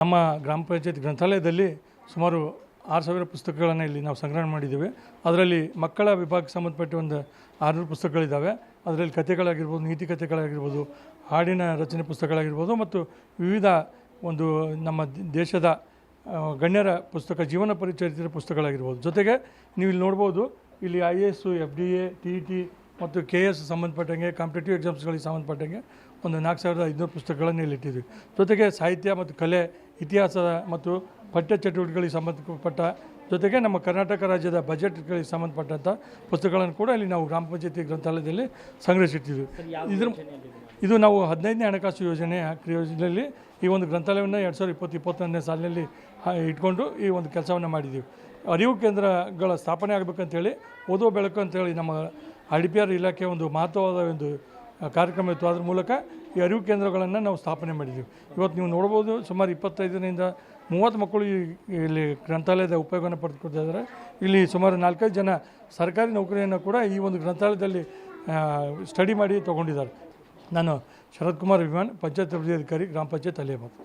ನಮ್ಮ ಗ್ರಾಮ ಪಂಚಾಯತ್ ಗ್ರಂಥಾಲಯದಲ್ಲಿ ಸುಮಾರು 6,000 ಪುಸ್ತಕಗಳನ್ನು ಇಲ್ಲಿ ನಾವು ಸಂಗ್ರಹಣೆ ಮಾಡಿದ್ದೇವೆ. ಅದರಲ್ಲಿ ಮಕ್ಕಳ ವಿಭಾಗಕ್ಕೆ ಸಂಬಂಧಪಟ್ಟ ಒಂದು 600 ಪುಸ್ತಕಗಳಿದ್ದಾವೆ. ಅದರಲ್ಲಿ ಕಥೆಗಳಾಗಿರ್ಬೋದು, ನೀತಿ ಕಥೆಗಳಾಗಿರ್ಬೋದು, ಹಾಡಿನ ರಚನೆ ಪುಸ್ತಕಗಳಾಗಿರ್ಬೋದು ಮತ್ತು ವಿವಿಧ ಒಂದು ನಮ್ಮ ದೇಶದ ಗಣ್ಯರ ಪುಸ್ತಕ, ಜೀವನ ಪರಿಚರಿಸಿದ ಪುಸ್ತಕಗಳಾಗಿರ್ಬೋದು. ಜೊತೆಗೆ ನೀವು ಇಲ್ಲಿ ನೋಡ್ಬೋದು, ಇಲ್ಲಿ IAS, FDA, TET ಮತ್ತು KS ಸಂಬಂಧಪಟ್ಟಂಗೆ, ಕಾಂಪಿಟೇಟಿವ್ ಎಕ್ಸಾಮ್ಸ್ಗಳಿಗೆ ಸಂಬಂಧಪಟ್ಟಂಗೆ ಒಂದು 4,500 ಪುಸ್ತಕಗಳನ್ನು ಇಲ್ಲಿ ಇಟ್ಟಿದ್ವಿ. ಜೊತೆಗೆ ಸಾಹಿತ್ಯ ಮತ್ತು ಕಲೆ, ಇತಿಹಾಸ ಮತ್ತು ಪಠ್ಯ ಚಟುವಟಿಕೆಗಳಿಗೆ ಸಂಬಂಧಪಟ್ಟ, ಜೊತೆಗೆ ನಮ್ಮ ಕರ್ನಾಟಕ ರಾಜ್ಯದ ಬಜೆಟ್ಗಳಿಗೆ ಸಂಬಂಧಪಟ್ಟಂಥ ಪುಸ್ತಕಗಳನ್ನು ಕೂಡ ಇಲ್ಲಿ ನಾವು ಗ್ರಾಮ ಪಂಚಾಯತಿ ಗ್ರಂಥಾಲಯದಲ್ಲಿ ಸಂಗ್ರಹಿಸಿಟ್ಟಿದ್ವಿ. ಇದು ನಾವು 15ನೇ ಹಣಕಾಸು ಯೋಜನೆಯಲ್ಲಿ ಈ ಒಂದು ಗ್ರಂಥಾಲಯವನ್ನು 2020-21ನೇ ಸಾಲಿನಲ್ಲಿ ಇಟ್ಕೊಂಡು ಈ ಒಂದು ಕೆಲಸವನ್ನು ಮಾಡಿದ್ದೀವಿ. ಅರಿವು ಕೇಂದ್ರಗಳ ಸ್ಥಾಪನೆ ಆಗಬೇಕಂತೇಳಿ ಓದೋ ಬೆಳಕು ಅಂತೇಳಿ ನಮ್ಮ IDPR ಇಲಾಖೆ ಒಂದು ಮಹತ್ವವಾದ ಒಂದು ಕಾರ್ಯಕ್ರಮ ಇತ್ತು. ಅದ್ರ ಮೂಲಕ ಈ ಅರಿವು ಕೇಂದ್ರಗಳನ್ನು ನಾವು ಸ್ಥಾಪನೆ ಮಾಡಿದ್ದೀವಿ. ಇವತ್ತು ನೀವು ನೋಡ್ಬೋದು, ಸುಮಾರು 25ರಿಂದ 30 ಮಕ್ಕಳು ಇಲ್ಲಿ ಗ್ರಂಥಾಲಯದ ಉಪಯೋಗವನ್ನು ಪಡೆದುಕೊಳ್ತಾ ಇದ್ದಾರೆ. ಇಲ್ಲಿ ಸುಮಾರು 4-5 ಜನ ಸರ್ಕಾರಿ ನೌಕರಿಯನ್ನು ಕೂಡ ಈ ಒಂದು ಗ್ರಂಥಾಲಯದಲ್ಲಿ ಸ್ಟಡಿ ಮಾಡಿ ತೊಗೊಂಡಿದ್ದಾರೆ. ನಾನು ಶರತ್ ಕುಮಾರ್ ವಿಮಾನ್, ಪಂಚಾಯತ್ ಅಭಿವೃದ್ಧಿ ಅಧಿಕಾರಿ, ಗ್ರಾಮ ಪಂಚಾಯತ್ ಅಲಿಯಾಬಾದ್.